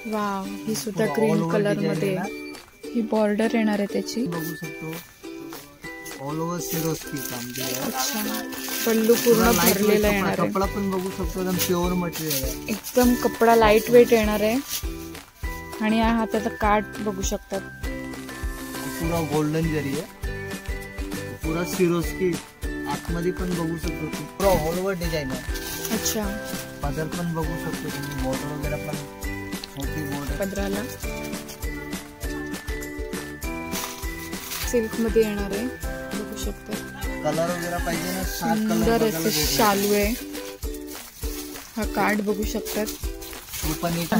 Wow, ही सुद्धा green colour मध्ये ही border येणार आहे त्याची, बघू शकतो. ऑल ओव्हर सिरोस्की काम दिलं. अच्छा, पल्लू पूर्ण भरलेला येणार आहे. कपडा पण बघू शकतो, एकदम प्युअर मटेरियल आहे. एकदम कपडा लाईट वेट येणार आहे. आणि या हाताचा काठ बघू शकतात, पुरा गोल्डन जरी आहे, पुरा सिरोस्की. आतमध्ये पण बघू शकतो, पुरा ऑल ओव्हर डिझाईन आहे. अच्छा, पदर पण बघू शकतो तुम्ही, बॉर्डर वगैरे पण मोठी बॉर्डर पदराला सिल्क मध्ये येणार आहे. बघू शकता, कलर वगैरे पाहिजे ना, सुंदर असं शालू आहे. हा कार्ड बघू शकतात. तो पण एक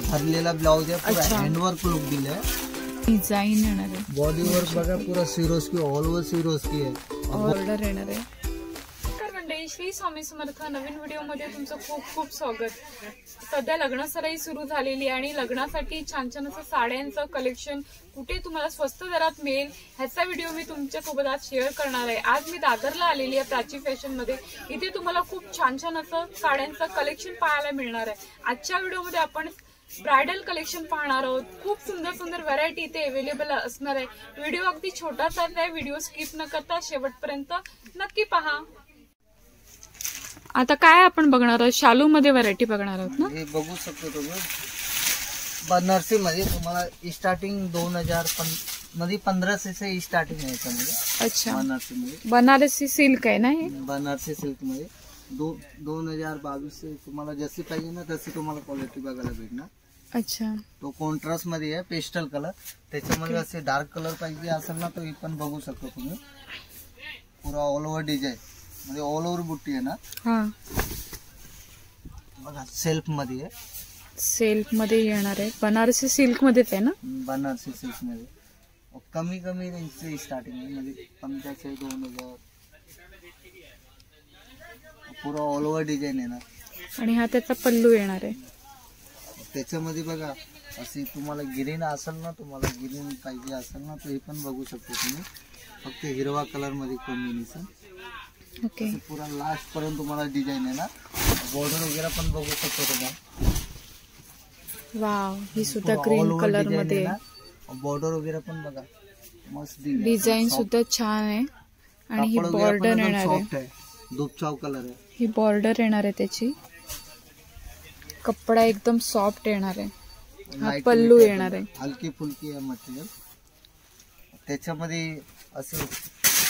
भरलेला ब्लाउज आहे, पुरा हँडवर्क लुक दिलाय. डिझाईन येणार आहे. बॉडीवर बघा, पुरा सिरोस्की, ऑल ओव्हर सिरोस्की आहे. ऑर्डर येणार आहे. श्री स्वामी समर्थ. नवीन व्हिडिओ मध्ये तुमचं खूप खूप स्वागत. सध्या लग्नसराई सुरू झालेली आहे आणि लग्नासाठी छान छान असं साड्यांचं कलेक्शन कुठे तुम्हाला स्वस्त दरात मिळेल ह्याचा व्हिडिओ मी तुमच्या सोबत आज शेअर करणार आहे. आज मी दादरला आलेली आहे प्राची फॅशन मध्ये. इथे तुम्हाला खूप छान छान असं साड्यांचं कलेक्शन पाहायला मिळणार आहे. आजच्या व्हिडिओमध्ये आपण ब्रायडल कलेक्शन पाहणार आहोत. खूप सुंदर सुंदर व्हरायटी इथे अवेलेबल असणार आहे. व्हिडिओ अगदी छोटासा आहे, व्हिडिओ स्किप न करता शेवटपर्यंत नक्की पहा. आता काय आपण बघणार आहोत, शालू मध्ये व्हरायटी बघणार आहोत ना. हे बघू शकतो तुम्ही, बनारसी मध्ये तुम्हाला स्टार्टिंग 2000 मध्ये 1500 से स्टार्टिंग आहे याच्यामध्ये. अच्छा, बनारसी मध्ये, बनारसी सिल्क आहे ना हे. बनारसी सिल्क मध्ये 2022 से तुम्हाला जशी पाहिजे ना तशी तुम्हाला क्वालिटी बघायला भेटणार. अच्छा, तो कॉन्ट्रास्ट मध्ये आहे, पेस्टल कलर. त्याच्यामध्ये असे डार्क कलर पाहिजे असेल ना तर हे पण बघू शकतो तुम्ही. पुरा ऑल ओव्हर डिझाईन म्हणजे ऑल ओव्हर बुट्टी आहे ना. हा बघा, सेल्फ मध्ये आहे. सेल्फ मध्ये येणार आहे. बनारसी सिल्क मध्येच आहे ना. बनारसी सिल्क मध्ये कमी कमी रेंजचे स्टार्टिंग आहे, म्हणजे 1500 2000 पुरा ऑल ओव्हर डिझाईन येणार. आणि हा त्याचा पल्लू येणार आहे. त्याच्यामध्ये बघा, अशी तुम्हाला ग्रीन असेल ना, तुम्हाला ग्रीन पाहिजे असेल ना तर हे पण बघू शकतो तुम्ही. फक्त हिरवा कलर मध्ये कॉम्बिनेशन. ओके, पुरा लास्ट पर्यंत तुम्हाला डिझाईन आहे ना. बॉर्डर वगैरे पण बघू शकतो तुम्हाला. वाव, ही सुद्धा ग्रीन कलर मध्ये. बॉर्डर वगैरे पण बघा, मस्त डिझाईन सुद्धा छान आहे. आणि ही बॉर्डर येणार आहे, दुपचाव कलर आहे. ही बॉर्डर येणार आहे त्याची. कपडा एकदम सॉफ्ट येणार आहे. हा पल्लू येणार आहे. हलकी फुलकी आहे मटेरियल. त्याच्यामध्ये असे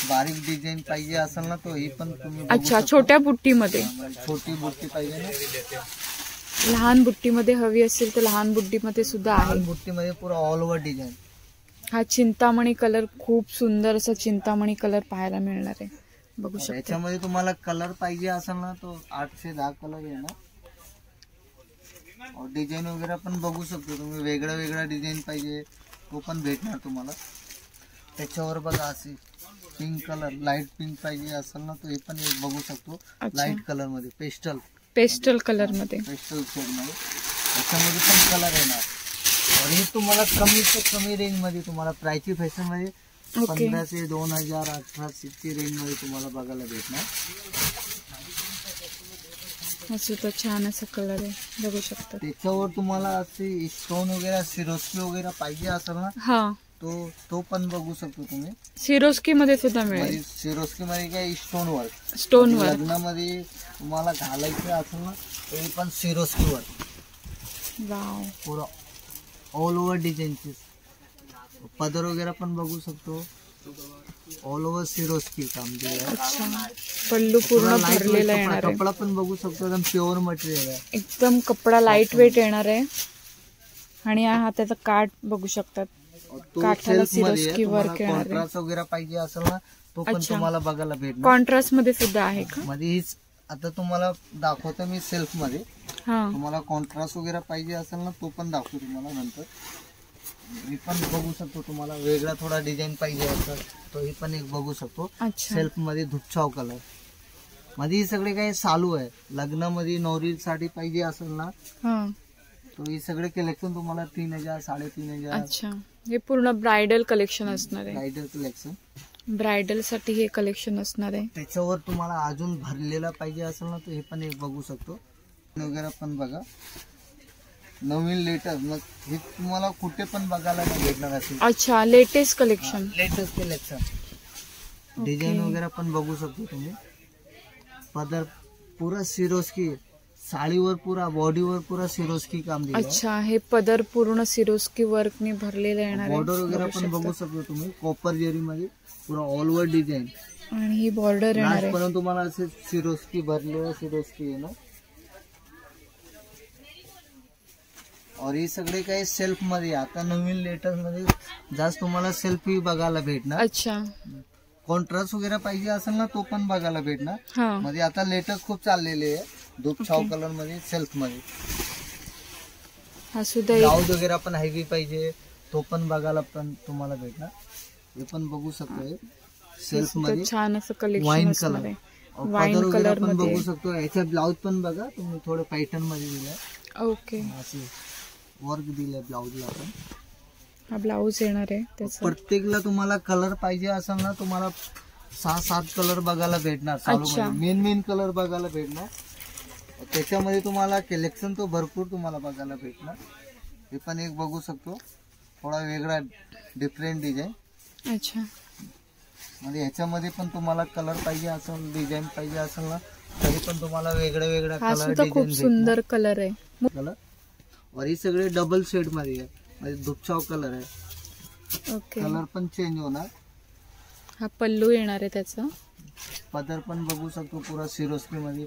बारीक डिझाईन पाहिजे असेल ना तो ही पण तुम्ही. अच्छा, छोट्या बुट्टीमध्ये, छोटी बुट्टी पाहिजे ना, लहान बुट्टीमध्ये हवी असेल तर लहान बुट्टीमध्ये सुद्धा आहे. बुट्टीमध्ये पुरा ऑल ओव्हर डिझाईन. हा चिंतामणी कलर, खूप सुंदर असा चिंतामणी कलर पाहायला मिळणार आहे. बघू शकता. याच्यामध्ये तुम्हाला कलर पाहिजे असेल ना तो 8 से 10 कलर आहे ना. डिझाईन वगैरे पण बघू शकतो तुम्ही. वेगळा वेगळा डिझाईन पाहिजे तो पण भेटणार तुम्हाला. त्याच्यावर बघा, अशी पिंक कलर, लाईट पिंक पाहिजे असेल ना तो हे पण बघू शकतो. लाईट कलर मध्ये, पेस्टल कलर मध्ये, पेस्टल शेड मध्ये. त्याच्यामध्ये पण कलर येणार. आणि तुम्हाला कमी से कमी रेंज मध्ये तुम्हाला प्राची फॅशन मध्ये 1500 2000 1800 रेंज मध्ये तुम्हाला बघायला भेटणार. सुद्धा छान असा कलर आहे, बघू शकता. त्याच्यावर तुम्हाला असे स्टोन वगैरे, सिरोस्की वगैरे पाहिजे असेल ना. हा, तो पण बघू शकतो तुम्ही. सिरोस्की मध्ये सुद्धा मिळेल. सिरोस्की मध्ये काय स्टोन वर्क, लग्नामध्ये तुम्हाला घालायचं असेल ना तरी पण सिरोस्की वर्क. वाव, पुरा ऑल ओव्हर डिझाईनचे. पदर वगैरे पण बघू शकतो, ऑल ओव्हर सिरोस्की काम दिलं. अच्छा, पल्लू पूर्ण भरलेला येणार आहे. कपडा पण बघू शकतो, एकदम प्युअर मटेरियल आहे. एकदम कपडा लाईट वेट येणार आहे. आणि या हाताचा काठ बघू शकतात. काठाला सिरोस्की वर्क येणार आहे. कॉन्ट्रास्ट वगैरे पाहिजे असेल ना तो पण तुम्हाला बघायला भेटणार. कॉन्ट्रास्ट मध्ये सुद्धा आहे का. मध्ये आता तुम्हाला दाखवतो मी सेल्फ मध्ये. तुम्हाला कॉन्ट्रास्ट वगैरे पाहिजे असेल ना तो पण दाखवतो तुम्हाला नंतर. मी पण बघू शकतो. तुम्हाला वेगळा थोडा डिझाईन पाहिजे असेल तो ही पण एक बघू शकतो. सेल्फ मध्ये धुपछाव कलर मध्ये सगळे काही चालू आहे. लग्नामध्ये नवरी साठी पाहिजे असेल ना तो हे सगळे कलेक्शन तुम्हाला 3000 3500. अच्छा, हे पूर्ण ब्रायडल कलेक्शन असणार आहे. ब्रायडल कलेक्शन, ब्रायडल साठी हे कलेक्शन असणार आहे. त्याच्यावर तुम्हाला अजून भरलेला पाहिजे असेल ना तो हे पण एक बघू शकतो. वगैरे पण बघा, नवीन लेटेस्ट, मग हे तुम्हाला कुठे पण बघायला नाही भेटणार असे. अच्छा, latest collection. Latest collection design वगैरे पण बघू शकतो तुम्ही. पदर पुरा सिरोस्की, साडीवर पुरा बॉडीवर पुरा सिरोस्की काम दिलं. अच्छा, हे पदर पूर्ण सिरोस्की वर्कने भरलेलं येणार बॉर्डर आहे. वगैरे पण बघू शकतो तुम्ही. कॉपर जेरी मध्ये पुरा ऑल ओव्हर डिझाईन आणि ही बॉर्डर येणार आहे. पण तुम्हाला असे सिरोस्की भरलेलं सिरोस्की आहे ना. और हे सगळे काही सेल्फ मध्ये, आता नवीन लेटेस्ट मध्ये जास्त तुम्हाला सेल्फी बघायला भेटणार. अच्छा, कॉन्ट्रास्ट वगैरे पाहिजे असेल ना तो पण बघायला भेटणार. हा मध्ये आता लेटेस्ट खूप चाललेले आहे. दुपछाव कलर मध्ये सेल्फ मध्ये. हा सुद्धा ब्लाउज वगैरे पण हेवी पाहिजे तो पण बघायला पण तुम्हाला भेटणार. हे पण बघू शकतो सेल्फ मध्ये छान असं कलेक्शन वाईन असणार कलर. आहे. वाईन वाईन कलर कलर पण मध्ये. बघू शकतो. याच्या ब्लाउज पण बघा तुम्ही, थोडं पॅटर्न मध्ये दिलंय. ओके, असे वर्क दिलंय ब्लाउजला पण. हा ब्लाऊज येणार आहे त्याचा. प्रत्येकला तुम्हाला कलर पाहिजे असेल ना, तुम्हाला 6-7 कलर बघायला भेटणार. अच्छा. मेन कलर बघायला भेटणार. त्याच्यामध्ये तुम्हाला कलेक्शन तो भरपूर तुम्हाला बघायला भेटणार. हे पण एक बघू शकतो, थोडा वेगळा डिफरंट डिझाईन. अच्छा, म्हणजे ह्याच्यामध्ये पण तुम्हाला कलर पाहिजे असेल, डिझाईन पाहिजे असेल ना, तरी पण तुम्हाला वेगळ्या हा कलर सुद्धा खूप सुंदर कलर आहे. कलर. और हे सगळे डबल शेड मध्ये आहे, म्हणजे दुपछाव कलर आहे. ओके, कलर पण चेंज होणार. हा पल्लू येणार आहे त्याचा. पदर पण बघू शकतो पुरा सिरोस्की मध्ये.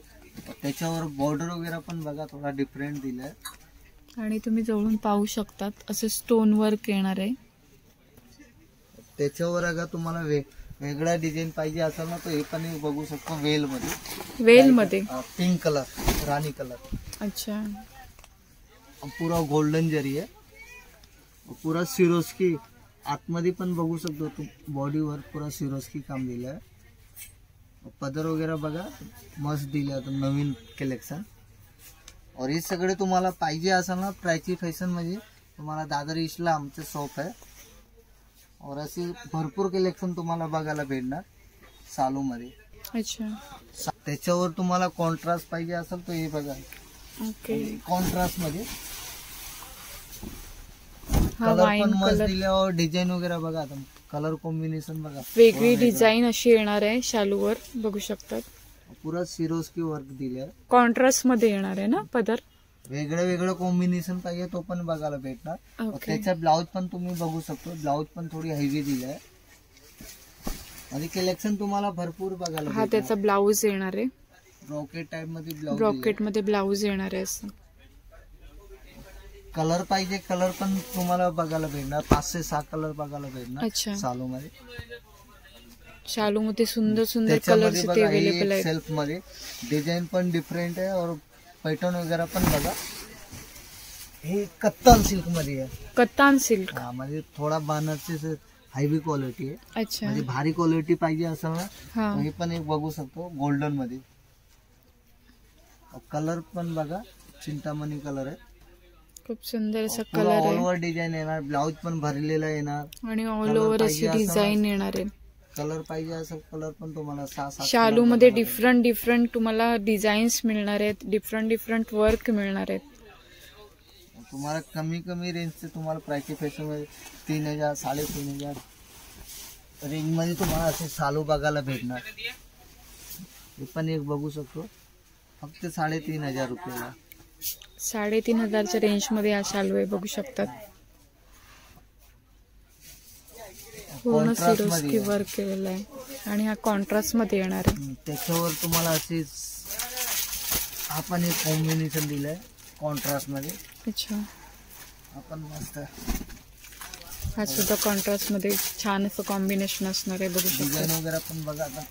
त्याच्यावर बॉर्डर वगैरे पण बघा, थोडा डिफरंट दिलाय. आणि तुम्ही जवळून पाहू शकतात असे स्टोन वर्क येणार आहे. त्याच्यावर अगर तुम्हाला वेगळा डिझाईन पाहिजे असेल ना, तर हे पण एक बघू शकतो वेल मध्ये. वेल मध्ये पिंक कलर, राणी कलर. अच्छा, पुरा गोल्डन जरी आहे. पुरा सिरोस्की आतमध्ये पण बघू शकतो तू, बॉडीवर पुरा सिरोस्की काम दिलंय. पदर वगैरे बघा मस्त दिले आता नवीन कलेक्शन. और हे सगळे तुम्हाला पाहिजे असेल ना, प्राची फॅशन मध्ये तुम्हाला दादर ईस्टला आमचं शॉप आहे. और असे भरपूर कलेक्शन तुम्हाला बघायला भेटणार सालू मध्ये. अच्छा, त्याच्यावर तुम्हाला कॉन्ट्रास्ट पाहिजे असेल तर हे बघा. ओके, कॉन्ट्रास्ट मध्ये हा कलर वाईन पण मस्त कलर. दिल्यावर डिझाईन वगैरे बघा. आता कलर कॉम्बिनेशन बघा, वेगळी डिझाईन अशी येणार आहे शालूवर, बघू शकतात. पुरा सिरोस्की वर्क दिले. कॉन्ट्रास्ट मध्ये येणार आहे ना पदर. वेगळं कॉम्बिनेशन पाहिजे तो पण बघायला भेटणार. ओके, त्याचा ब्लाउज पण तुम्ही बघू शकतो. ब्लाउज पण थोडी हेवी दिलाय. आणि कलेक्शन तुम्हाला भरपूर बघायला हा भेटणार. त्याचा ब्लाऊज येणार आहे. रॉकेट टाइप मध्ये ब्लाउज. ब्रॉकेट मध्ये ब्लाऊज येणार आहे असं. कलर पाहिजे कलर पण तुम्हाला बघायला भेटणार. 5 से 6 कलर बघायला भेटणार अच्छा, सालू मध्ये. शालू मध्ये सुंदर सुंदर कलर्स इथे अवेलेबल आहेत. सेल्फ मध्ये डिझाईन पण डिफरंट आहे. और पैठण वगैरे पण बघा. हे कत्तान सिल्क मध्ये आहे. कतान सिल्क. हा, म्हणजे थोडा बनारसी हेवी क्वालिटी आहे. अच्छा, म्हणजे भारी क्वालिटी पाहिजे असेल ना, हा हे पण एक बघू शकतो गोल्डन मध्ये. कलर पण बघा, चिंतामणी कलर आहे. खूप सुंदर असा पुरा कलर ऑल आहे. ओव्हर डिझाईन येणार. ब्लाउज पण भरलेला येणार. आणि ऑल कलर ओव्हर पाहिजे अशी असं डिझाईन येणार आहे. कलर पाहिजे असेल कलर पण तुम्हाला 6-7 शालू मध्ये डिफरंट तुम्हाला डिझाईन्स मिळणार आहेत. डिफरंट वर्क मिळणार आहेत. तुम्हाला कमी रेंजचे तुम्हाला प्राची फॅशन मध्ये 3000 3500 रेंज मध्ये तुम्हाला असे शालू बघायला भेटणार. हे पण एक बघू शकतो फक्त 3500 रुपयाला. 3500च्या रेंज मध्ये हा शालू आहे, बघू शकतात. पूर्ण कॉन्ट्रास्ट सिरोस्की मध्ये वर्क केलेला आहे. आणि हा कॉन्ट्रास्ट मध्ये येणार आहे. त्याच्यावर तुम्हाला असे आपण एक कॉम्बिनेशन दिलंय कॉन्ट्रास्ट मध्ये. अच्छा, आपण मस्त हा सुद्धा कॉन्ट्रास्ट मध्ये छान असं कॉम्बिनेशन असणार आहे, बघू डिझाईन शकतात. वगैरे पण बघा. आता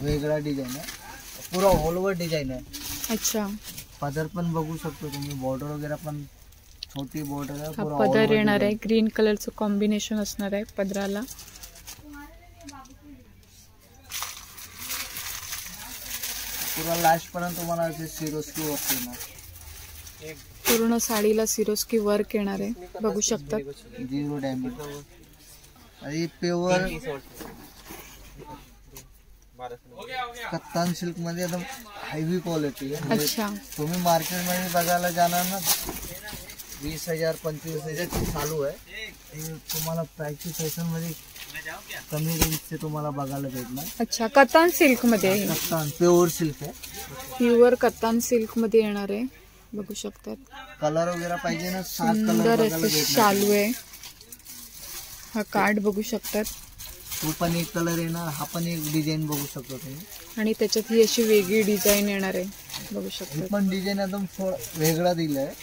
वेगळा डिझाईन आहे. पुरा ऑल ओव्हर डिझाईन आहे. अच्छा, पदर पण बघू शकतो तुम्ही. बॉर्डर वगैरे पण छोटी बॉर्डर आहे. हा पुरा all पदर over येणार आहे. design. ग्रीन कलरचं कॉम्बिनेशन असणार आहे पदराला. पुरा लास्ट पर्यंत तुम्हाला असे सिरोस्की वर्क येणार. पूर्ण साडीला सिरोस्की वर्क येणार आहे, बघू शकतात. 0 डॅमेज. आणि प्युअर कत्तान सिल्क मध्ये एकदम हेवी क्वालिटी आहे. अच्छा, तुम्ही मार्केट मध्ये बघायला जाणार ना, 20,000 25,000 चालू आहे. ते तुम्हाला प्राइसची फॅशन मध्ये कमी रेंजचे तुम्हाला बघायला भेटणार. अच्छा, कतान सिल्क मध्ये आहे. कतान प्युअर सिल्क आहे. प्युअर कतान सिल्क मध्ये येणार आहे. बघू शकतात. कलर वगैरे पाहिजे ना 7 कलर सुंदर बघायला असं भेटणार. शालू आहे. हा कार्ड बघू शकतात. तो पण एक कलर येणार. हा पण एक डिझाईन बघू शकतो तुम्ही. आणि त्याच्यात ही अशी वेगळी डिझाईन येणार आहे. बघू हे शकतात. पण डिझाईन एकदम वेगळा दिलाय.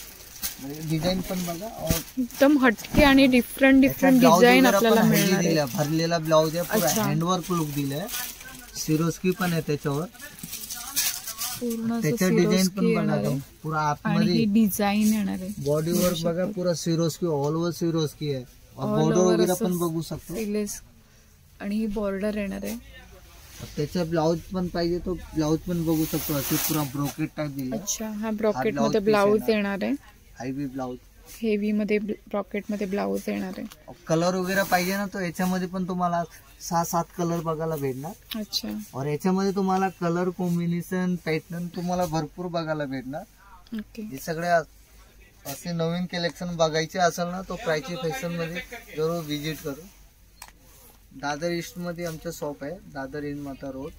डिझाईन पण बघा एकदम हटके आणि डिफरंट डिझाईन आपल्याला मिळणार आहे. भरलेला ब्लाउज आहे. पुरा अच्छा. हँडवर्क लुक दिलाय. सिरोस्की पण आहे त्याच्यावर. पूर्ण त्याच्या डिझाईन पण बघा पुरा आणि आतमध्ये ही डिझाईन येणार आहे. बॉडीवर बघा पुरा सिरोस्की ऑल ओव्हर सिरोस्की आहे. बॉर्डर वगैरे पण बघू शकतो. सिलेस आणि ही बॉर्डर येणार आहे. त्याचा ब्लाउज पण पाहिजे तो ब्लाउज पण बघू शकतो. असे पुरा ब्रोकेट टाइप दिला. अच्छा, हा ब्रॉकेट मध्ये ब्लाउज येणार आहे. हायवी ब्लाउज हेवी मध्ये ब्रॉकेट मध्ये ब्लाउज येणार आहे. कलर वगैरे पाहिजे ना तो याच्यामध्ये पण तुम्हाला 6-7 कलर बघायला भेटणार. अच्छा. और याच्यामध्ये तुम्हाला कलर कॉम्बिनेशन पॅटर्न तुम्हाला भरपूर बघायला भेटणार. ओके. हे सगळे असे नवीन कलेक्शन बघायचे असेल ना तो प्राइची फॅशन मध्ये जरूर विजिट करू. दादर ईस्ट मध्ये आमचं शॉप आहे. दादर इन माता रोड.